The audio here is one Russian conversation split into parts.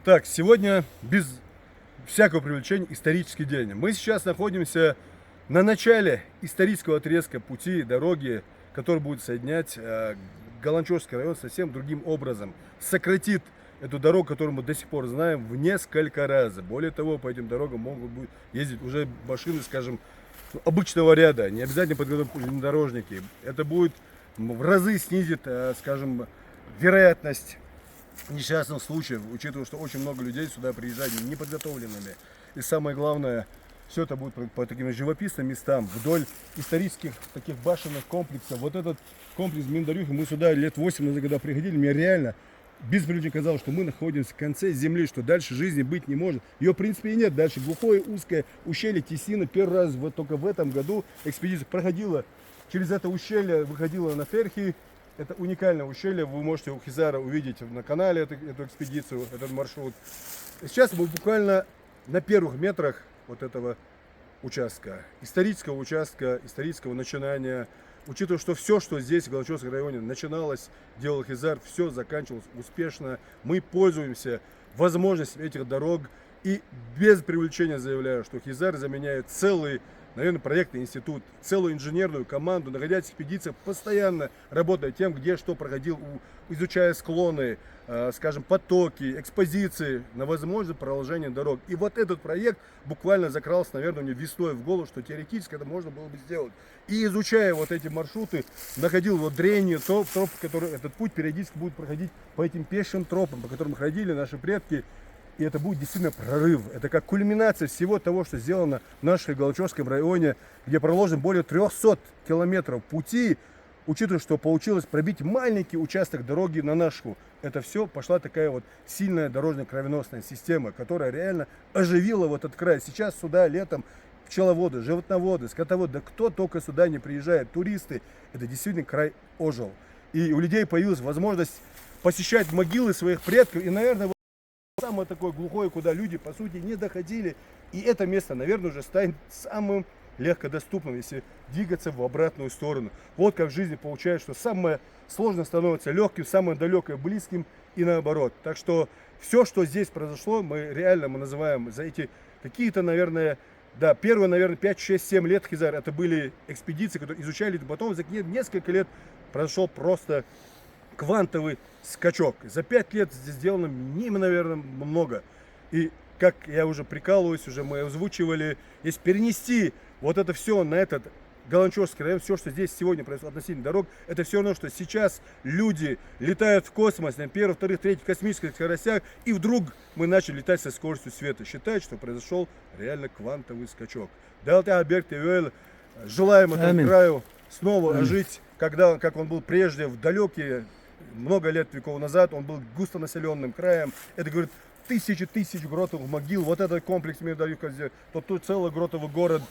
Так, сегодня без всякого привлечения исторический день. Мы сейчас находимся на начале исторического отрезка пути, дороги, который будет соединять Галанчевский район совсем другим образом. Сократит эту дорогу, которую мы до сих пор знаем, в несколько раз. Более того, по этим дорогам могут будут ездить уже машины, скажем, обычного ряда, не обязательно подготовленные внедорожники. Это будет в разы снизит, скажем, вероятность несчастных случаев, учитывая, что очень много людей сюда приезжают неподготовленными. И самое главное, все это будет по таким живописным местам, вдоль исторических таких башенных комплексов. Вот этот комплекс Миндарюхи, мы сюда лет 8 назад, когда приходили, мне реально без привлечения казалось, что мы находимся в конце земли, что дальше жизни быть не может. Ее, в принципе, и нет дальше. Глухое, узкое ущелье Тесина. Первый раз только в этом году экспедиция проходила через это ущелье, выходила на Терхи. Это уникальное ущелье, вы можете у Хизара увидеть на канале эту экспедицию, этот маршрут. Сейчас мы буквально на первых метрах вот этого участка, исторического начинания. Учитывая, что все, что здесь в Галанчевском районе начиналось, делал Хизар, все заканчивалось успешно. Мы пользуемся возможностью этих дорог и без привлечения заявляю, что Хизар заменяет целый, наверное, проектный институт, целую инженерную команду, находясь в экспедициях, постоянно работая тем, где что проходил, изучая склоны, скажем, потоки, экспозиции на возможность продолжения дорог. И вот этот проект буквально закрался, наверное, мне весной в голову, что теоретически это можно было бы сделать. И изучая вот эти маршруты, находил вот древние тропы, которые этот путь периодически будет проходить по этим пешим тропам, по которым ходили наши предки. И это будет действительно прорыв. Это как кульминация всего того, что сделано в нашем Галанчевском районе, где проложено более 300 километров пути, учитывая, что получилось пробить маленький участок дороги на нашу. Это все пошла такая вот сильная дорожно-кровеносная система, которая реально оживила вот этот край. Сейчас сюда летом пчеловоды, животноводы, скотоводы, да кто только сюда не приезжает, туристы, это действительно край ожил. И у людей появилась возможность посещать могилы своих предков, и, наверное, самое такое глухое, куда люди, по сути, не доходили. И это место, наверное, уже станет самым легкодоступным, если двигаться в обратную сторону. Вот как в жизни получается, что самое сложное становится легким, самое далекое близким и наоборот. Так что все, что здесь произошло, мы называем за эти какие-то, наверное, да, первые, наверное, 5, 6, 7 лет Хизар, это были экспедиции, которые изучали, потом за несколько лет произошел просто квантовый скачок. За 5 лет здесь сделано наверное, много. И как я уже прикалываюсь, уже мы озвучивали, если перенести вот это все на этот Галанчевский район, все, что здесь сегодня происходит относительно дорог, это все равно, что сейчас люди летают в космос на первых, вторых, третьих космических скоростях, и вдруг мы начали летать со скоростью света. Считают, что произошел реально квантовый скачок. Желаем этому краю снова ожить, как он был прежде, в далекие, много лет, веков назад, он был густонаселенным краем. Это, говорит, тысячи гротовых могил. Вот этот комплекс Миндарюха, тут целый гротовый город.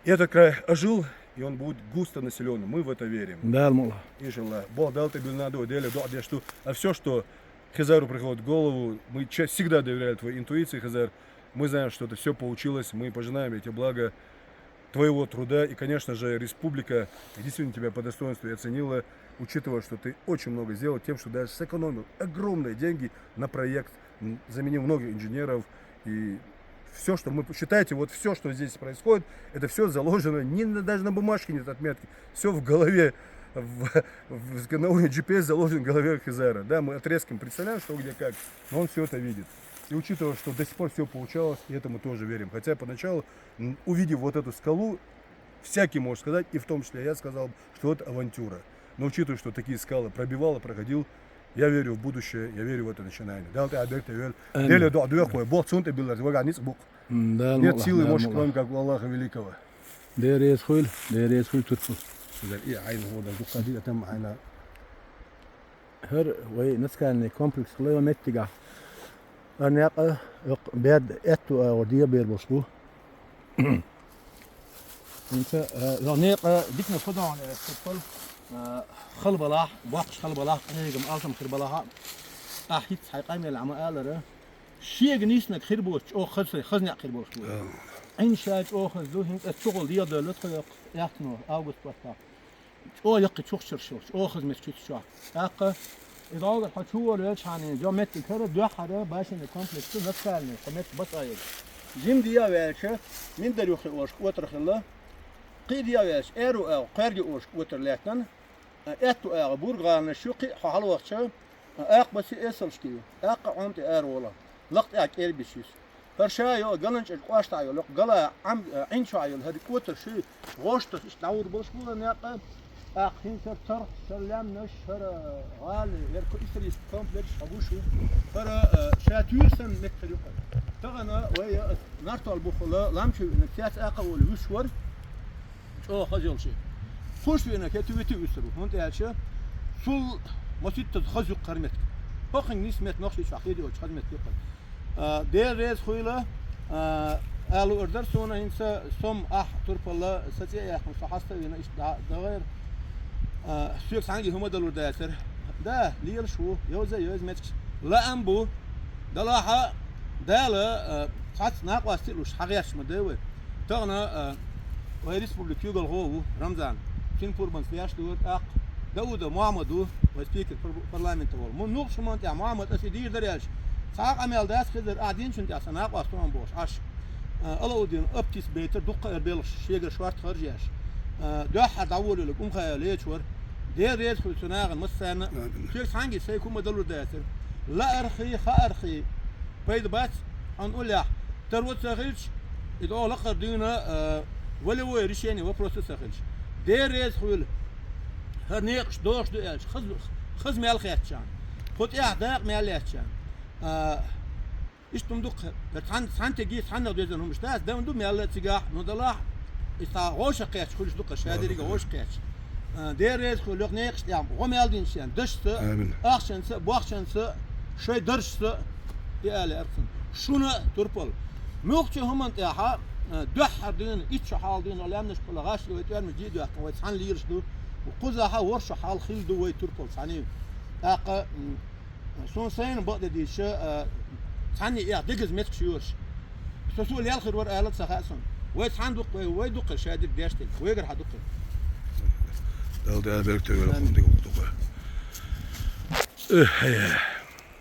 И этот край ожил, и он будет густо населенным. Мы в это верим. Да, Алла. Иншаллах. Бог дал тебе надо, а все, что Хизару приходит в голову, мы всегда доверяем твоей интуиции, Хизар. Мы знаем, что это все получилось. Мы пожинаем эти блага твоего труда. И, конечно же, республика действительно тебя по достоинству и оценила, учитывая, что ты очень много сделал тем, что даже сэкономил огромные деньги на проект, заменил многих инженеров. И все, что мы считаете, вот все, что здесь происходит, это все заложено, даже на бумажке нет отметки, все в голове, на уровне GPS заложен в голове Хизара. Да, мы отрезком представляем, что где как, но он все это видит. И учитывая, что до сих пор все получалось, и это мы тоже верим. Хотя поначалу, увидев вот эту скалу, всякий может сказать, и в том числе я сказал, что это авантюра. Но учитывая, что такие скалы пробивал и проходил, я верю в будущее, я верю в это начинание. Нет силы и мощи, кроме как у Аллаха Великого. Her way nästan komplex leo mettiga. Arniaqa bed ettu ordiya ber bosbu. انت arniaqa dikna fodan futbol خلبلاح وقش خلبلاح هيجم ألتم خربلاها أحيت حقيقة العمالة شيء جنيسنا خربوش أو خزنة خربوش عين شاج أو خزلو هنك الشغل دي دلت خيق يحتنو أوغست وقتا أو يقي شوخ شرشوش أو خزمة شوت شوك أقا إذا حشو ولا يعني جو مت كره دو حدا باش إن كومبلكس نفسه كمت بس أيه جيم ديا ويش من دريخ وش وتر خلا قيد يا ويش إيرو أو قارج وش وتر لكن أتو أو بورغان شوقي حال وقت أق بس إسل شكيو أق عمت إيرو ولا لقط أك إير بيشيس فرشايو قلنش القاشتايو لق قلا عم عين شايو هذا وتر شيء غوشت إيش دور بوش بولا ناقة أخين سر سلام نشر غالي يركو إسريس كومبلكس أبوشو فرا شاتيرسن مكتريقة تغنى ويا نارتو البخلا لامشو نكتات أقا والوشور شو خجل شيء خوش بينا كتويتي وسرو هونت يالشة سول مسيت تخزق قرمتك هاخن نسمت نقشي شاقيدي وش خدمت يقل دير ريز خويلة قالوا أردر سونا إنسا سوم تربلا ستيا يا خمسة حاسة وينا إيش دغير سويك سانجي هم دلور دايتر ده ليل شو يوز متش لا أمبو دلاها دالا ساعات ناقوا استيلوش حقيقش مدوي تغنا ويريس بولك يوغل هو رمضان فين بوربان فياش دور داود محمدو وسبيكر برلمان تول من نوقش مانت يا محمد أسيدير درياش ساق عمل داس خدر قاعدين شنت أصلا ناقوا استوان بوش عش ألاودين أبتيس بيتر دقة إربيلش شيجر شوارت خرجياش دوحة داول لك خيالية شور دير ريد خل سناغن مسنا شيل سانجي سيكون مدلور دايتر لا أرخي خأرخي بيد بات هنقول يا تروت سخيلش إذا لقر دينا ولا هو ريشيني وبروسيس سخيلش دير ريد خل هرنيقش دوش دوش خز مال خياتشان خد داق مال ياتشان إيش تمدق سان تجي سان نقدر هم اشتاس ده ندو مال تجاه ندلاح إستا غوش قياتش خلش دقة شادري غوش قياتش دير ريز خلوق نيقش يام غمال دينشان دشت أخشن س بوخشن س شوي درش س يالي أرسن شونا تربل موقتي هم أنت ياها دحر دين إيش حال دين ولا يمنش كل غاش لو يتوان مجيد يا أخوي سان ليرش دو وقزها ورش حال خيل دو وي تربل ساني أق سون سين بعد دي ش ساني يا دقز متك شيورش سوسول يالخير ور آلت سخاسون ويسان دق ويدق شادر ديشتل ويقر حدق ده بيركتر ولا خندق